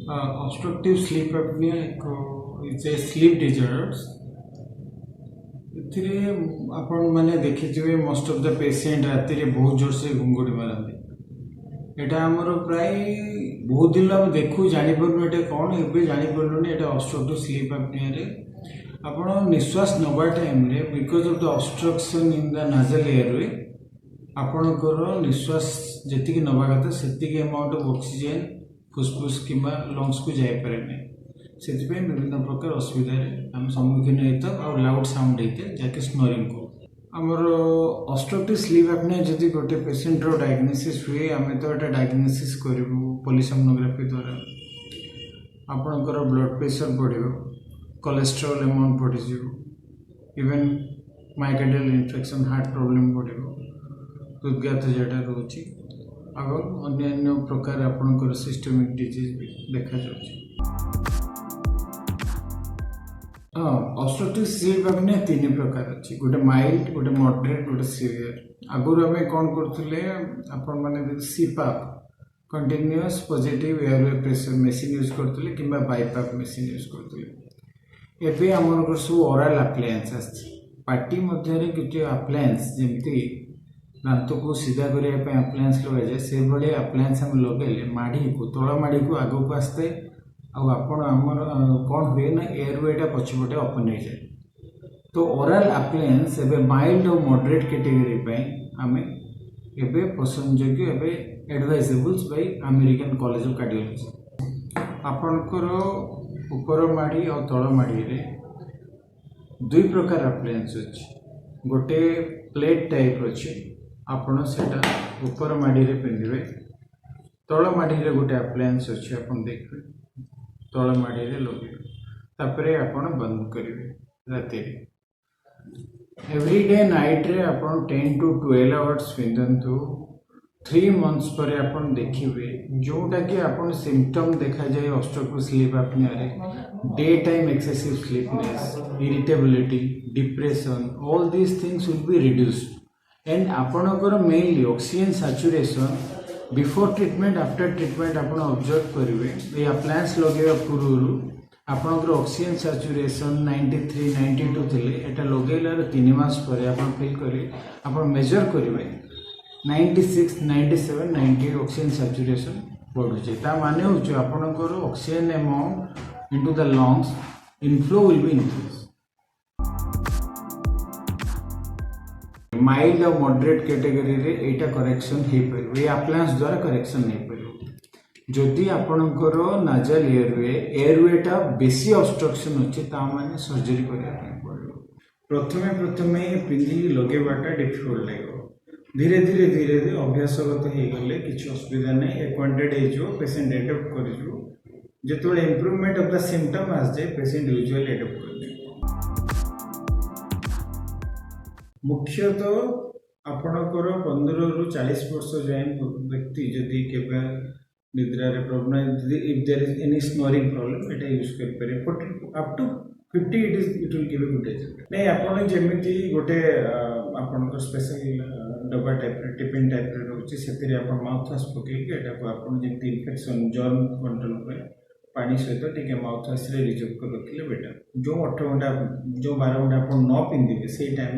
Obstructive sleep apnea is a sleep disorders. ଏଥିରେ ଆପଣ ମାନେ ଦେଖିଥିବେ ମୋଷ୍ଟ ଅଫ୍ ଦ ପେସେଣ୍ଟ ରାତିରେ ବହୁତ ଜୋରସେ ଘୁଙ୍ଗୁଡ଼ି ମାରନ୍ତି। ଏଇଟା ଆମର ପ୍ରାୟ ବହୁତ ଦିନ ଆମେ ଦେଖୁ ଜାଣିପାରୁନୁ ଏଇଟା କ'ଣ, ଏବେ ଜାଣିପାରିଲୁନି ଏଇଟା ଅବଷ୍ଟ୍ରକ୍ଟିଭ୍ ସ୍ଲିପ୍ ଆପନିଆରେ ଆପଣ ନିଶ୍ୱାସ ନେବା ଟାଇମ୍ରେ because of the obstruction in the nasal airway ଆପଣଙ୍କର ନିଶ୍ୱାସ ଯେତିକି ନେବା କଥା ସେତିକି ଆମାଉଣ୍ଟ ଅଫ୍ ଅକ୍ସିଜେନ୍ फुसफुस किंवा लंग्स को जापे ना से विभिन्न प्रकार असुविधा आम सम्मुखीन होता और लाउड साउंड होता है जैसे स्नोरिंग को आमर ऑब्स्ट्रक्टिव स्लीप एपनिया जदि गोटे पेशेंटर डायग्नोसिस हुए आम तो ये डायग्नोसिस करूँ पॉलीसोनोग्राफी द्वारा आपणकर ब्लड प्रेशर बढ़ कोलेस्ट्रॉल अमाउंट बढ़ even myocardial infection heart problem बढ़ हृदघात जोटा रोचे और अन्य प्रकार आपणकर सिस्टमिक डिजीज भी देखा जाଉଛି। हाँ, ऑब्स्ट्रक्टिव स्लीप एपनिया तीन प्रकार अच्छी, गोटे माइल्ड, गोटे मॉडरेट, गोटे सीवियर। आगुरी आम कौन करते आपण मैंने CPAP continuous positive airway pressure machine use करते कि बाईपाप मशीन यूज करते। एबे आमर सब ओराल अप्लायंस आछि पार्टी मध्य किसी अप्लायंस जमती दांत को सीधा करने अप्लायंस लगे जाए से भाई अप्लायंस आम लगे माढ़ी को तल माढ़ी को आग को आसते आपड़ आमर कौन हुए ना एयरवेटा पछपटे ओपन हो जाए। तो ओराल अप्लायंस एवं माइल्ड और मॉडरेट कैटेगरी आम एवं पसंदयोग्य एवं advisables by American college of cardiology. आपणकर ऊपर माढ़ी और तल माढ़ी रे दुई प्रकार अप्लायंस अच्छी, गोटे प्लेट टाइप अच्छी आपण सेटा ऊपर माढ़ी रे पिंधे, तल माढ़ी रे गोटे अप्लायंस अच्छी आप देखिए तल माढ़ी रे लगे तापर आपण बंद करेंगे राति एवरीडे नाइट रे आपण 10 to 12 आवर्स पिंधतु 3 months पर आपण देखिए जोटा कि आपण सिम्पटम देखा जाए ऑब्स्ट्रक्टिव स्लीप एपनिया रे daytime excessive sleepiness, irritability, depression, all these things will be reduced and आपणकर mainly oxygen saturation before treatment after treatment आप ऑब्जर्व करेंगे ये अप्लायंस लगे पूर्व आपणकर ऑक्सीजन सैचुरेशन 93 92 थे एटा लगेलार 3 मास पर आप फिल करेंगे आप मेजर करेंगे 96 97 98 ऑक्सीजन सैचुरेशन बढ़ुचे माने होचे आपणकर oxygen amount into the lungs inflow will be increase. Mild और मॉडरेट कैटेगरी रे एटा करेक्शन हो पार ये अप्लायंस द्वारा करेक्शन हो पार जदि आपणकर नाजाल एयरवेटा बेसी ऑब्स्ट्रक्शन अच्छे माने सर्जरी करने पड़ो। प्रथमे प्रथमे पिंधि लगेबाटा डिफिकल्ट लगे धीरे धीरे धीरे धीरे अभ्यासगत हो गले किसी असुविधा नहीं एक्वांटेड हो पेशेंट एडप्ट कर जो इम्प्रूवमेंट ऑफ द सिम्पटम आस जाए पेशेंट यूजुअली एडप्ट कर मुख्यतः आपणकर 15 ରୁ 40 वर्ष जाए व्यक्ति जदि केवल निद्रा रे problem if there is any snoring problem एटा यूज कर पारे up to 50 it will give a good result नहीं आपण जेमिति गोटे आपणकर स्पेशल डब्बा टाइप टिफिन टाइप रोचे से माउथ वाश पकई एटा को आपण जेमिति इन्फेक्शन जर्म कंट्रोल करे पानी सहित टे माउथ वाश रे रिजर्व कर रखिले बेटर जो 8 घंटा जो 12 घंटा आप न पिंधे से टाइम